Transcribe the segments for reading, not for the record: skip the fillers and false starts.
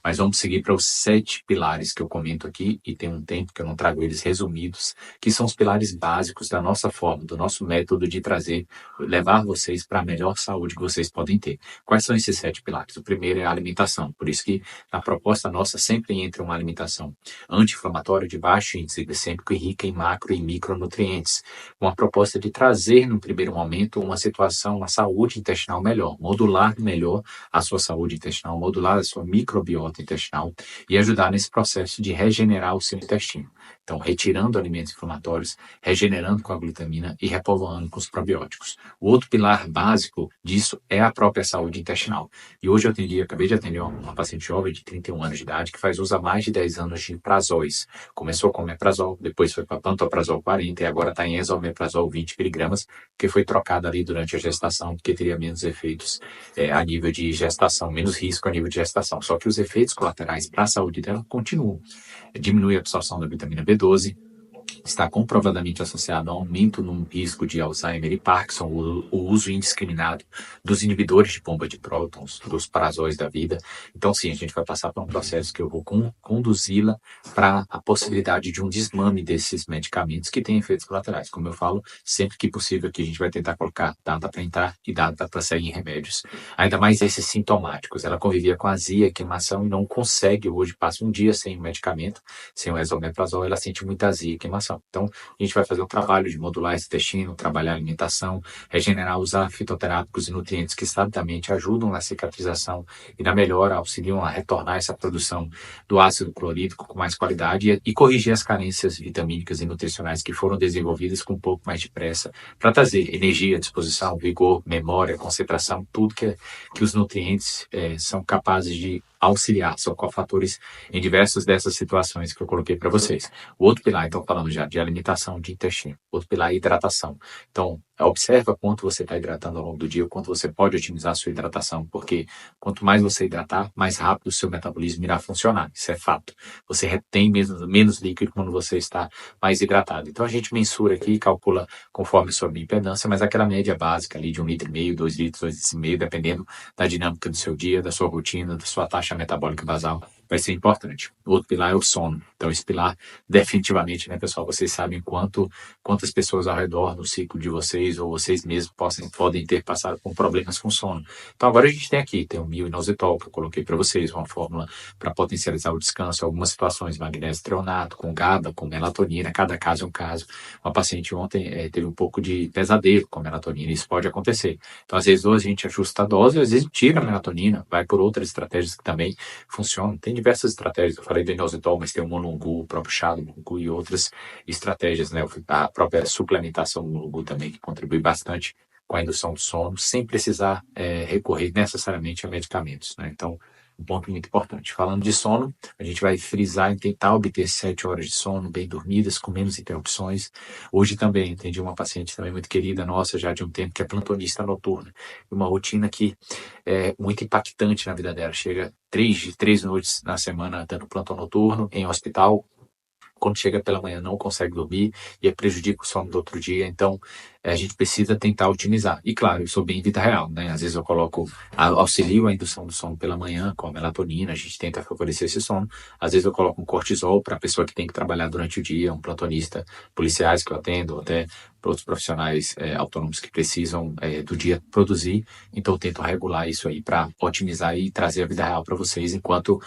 Mas vamos seguir para os 7 pilares que eu comento aqui, e tem um tempo que eu não trago eles resumidos, que são os pilares básicos da nossa forma, do nosso método de levar vocês para a melhor saúde que vocês podem ter. Quais são esses 7 pilares? O primeiro é a alimentação, por isso que a proposta nossa sempre entra uma alimentação anti-inflamatória de baixo índice glicêmico e rica em macro e micronutrientes, com a proposta de trazer, no primeiro momento, uma saúde intestinal melhor, modular melhor a sua saúde intestinal, modular a sua microbiota intestinal e ajudar nesse processo de regenerar o seu intestino. Então, retirando alimentos inflamatórios, regenerando com a glutamina e repovoando com os probióticos. O outro pilar básico disso é a própria saúde intestinal. E hoje acabei de atender uma paciente jovem de 31 anos de idade que faz uso há mais de 10 anos de prazóis. Começou com omeprazol, depois foi para pantoprazol 40 e agora está em esomeprazol 20 miligramas, que foi trocado ali durante a gestação, porque teria menos efeitos a nível de gestação, menos risco a nível de gestação. Só que os efeitos colaterais para a saúde dela continuam. Diminui a absorção da vitamina B12, está comprovadamente associado a aumento no risco de Alzheimer e Parkinson, o uso indiscriminado dos inibidores de bomba de prótons, dos prazóis da vida. Então, sim, a gente vai passar por um processo que eu vou conduzi-la para a possibilidade de um desmame desses medicamentos que têm efeitos colaterais. Como eu falo, sempre que possível aqui a gente vai tentar colocar data para entrar e data para sair em remédios. Ainda mais esses sintomáticos. Ela convivia com azia, queimação e não consegue hoje, passa um dia sem o medicamento, sem o esomeprazol, ela sente muita azia e queimação. Então, a gente vai fazer um trabalho de modular esse intestino, trabalhar a alimentação, regenerar, usar fitoterápicos e nutrientes que sabidamente ajudam na cicatrização e na melhora, auxiliam a retornar essa produção do ácido clorídrico com mais qualidade e corrigir as carências vitamínicas e nutricionais que foram desenvolvidas com um pouco mais de pressa para trazer energia, disposição, vigor, memória, concentração, tudo que os nutrientes são capazes de auxiliar, são cofatores em diversas dessas situações que eu coloquei para vocês. O outro pilar, então, falando já de alimentação, de intestino. Outro pilar é hidratação. Então, observa quanto você está hidratando ao longo do dia, quanto você pode otimizar a sua hidratação, porque quanto mais você hidratar, mais rápido o seu metabolismo irá funcionar. Isso é fato. Você retém menos líquido quando você está mais hidratado. Então, a gente mensura aqui e calcula conforme a sua bioimpedância, mas aquela média básica ali de 1,5 litro, 2 litros, 2,5 litros, dependendo da dinâmica do seu dia, da sua rotina, da sua taxa metabólica basal, vai ser importante. O outro pilar é o sono. Então, esse pilar, definitivamente, né, pessoal, vocês sabem quantas pessoas ao redor no ciclo de vocês ou vocês mesmos podem ter passado por problemas com sono. Então, agora a gente tem o myo-inositol, que eu coloquei para vocês, uma fórmula para potencializar o descanso, algumas situações, magnésio treonato, com GABA, com melatonina, cada caso é um caso. Uma paciente ontem teve um pouco de pesadelo com melatonina, isso pode acontecer. Então, às vezes, ou a gente ajusta a dose, às vezes tira a melatonina, vai por outras estratégias que também funcionam. Tem diversas estratégias, eu falei do inositol, mas tem o monongu, o próprio chá do monongu e outras estratégias, né? A própria suplementação do monongu também, que contribui bastante com a indução do sono, sem precisar recorrer necessariamente a medicamentos, né? Então, um ponto muito importante. Falando de sono, a gente vai frisar em tentar obter 7 horas de sono bem dormidas, com menos interrupções. Hoje também atendi uma paciente também muito querida nossa, já de um tempo, que é plantonista noturna. Uma rotina que é muito impactante na vida dela. Chega 3 noites na semana dando plantão noturno em hospital. Quando chega pela manhã não consegue dormir e prejudica o sono do outro dia. Então, a gente precisa tentar otimizar. E claro, eu sou bem vida real, né? Às vezes eu auxilio a indução do sono pela manhã com a melatonina, a gente tenta favorecer esse sono. Às vezes eu coloco um cortisol para a pessoa que tem que trabalhar durante o dia, um plantonista, policiais que eu atendo, ou até para outros profissionais autônomos que precisam do dia produzir. Então eu tento regular isso aí para otimizar e trazer a vida real para vocês, enquanto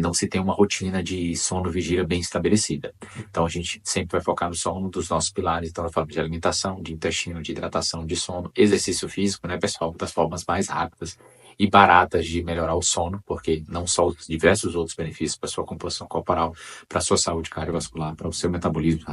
não se tem uma rotina de sono-vigília bem estabelecida. Então a gente sempre vai focar no sono dos nossos pilares. Então eu falo de alimentação, de intestino, de hidratação, de sono, exercício físico, né, pessoal? Das formas mais rápidas e baratas de melhorar o sono, porque não só os diversos outros benefícios para a sua composição corporal, para a sua saúde cardiovascular, para o seu metabolismo,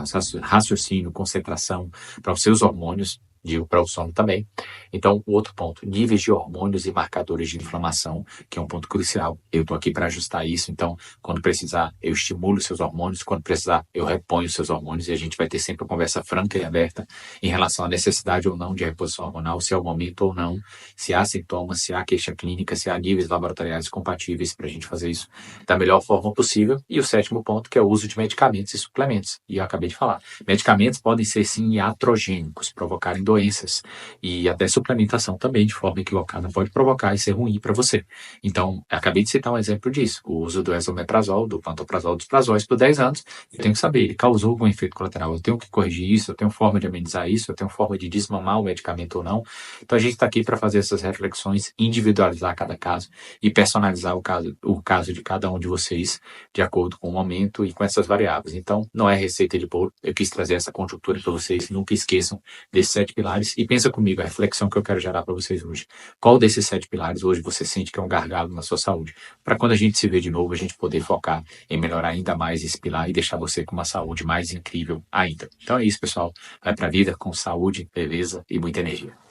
raciocínio, concentração, para os seus hormônios, digo para o sono também. Então, o outro ponto, níveis de hormônios e marcadores de inflamação, que é um ponto crucial. Eu estou aqui para ajustar isso, então, quando precisar, eu estimulo seus hormônios, quando precisar, eu reponho seus hormônios, e a gente vai ter sempre uma conversa franca e aberta em relação à necessidade ou não de reposição hormonal, se é o momento ou não, se há sintomas, se há queixa clínica, se há níveis laboratoriais compatíveis para a gente fazer isso da melhor forma possível. E o sétimo ponto, que é o uso de medicamentos e suplementos. E eu acabei de falar, medicamentos podem ser sim iatrogênicos, provocarem doenças, doenças e até suplementação também, de forma equivocada, pode provocar e ser ruim para você. Então, eu acabei de citar um exemplo disso, o uso do esomeprazol, do pantoprazol, dos prazóis por 10 anos, eu tenho que saber, ele causou algum efeito colateral, eu tenho que corrigir isso, eu tenho forma de amenizar isso, eu tenho forma de desmamar o medicamento ou não. Então, a gente está aqui para fazer essas reflexões, individualizar cada caso e personalizar o caso de cada um de vocês, de acordo com o momento e com essas variáveis. Então, não é receita de bolo, eu quis trazer essa conjuntura para vocês, nunca esqueçam desses 7 pilares e pensa comigo, a reflexão que eu quero gerar para vocês hoje. Qual desses 7 pilares hoje você sente que é um gargalo na sua saúde? Para quando a gente se vê de novo, a gente poder focar em melhorar ainda mais esse pilar e deixar você com uma saúde mais incrível ainda. Então é isso, pessoal. Vai para a vida com saúde, beleza e muita energia.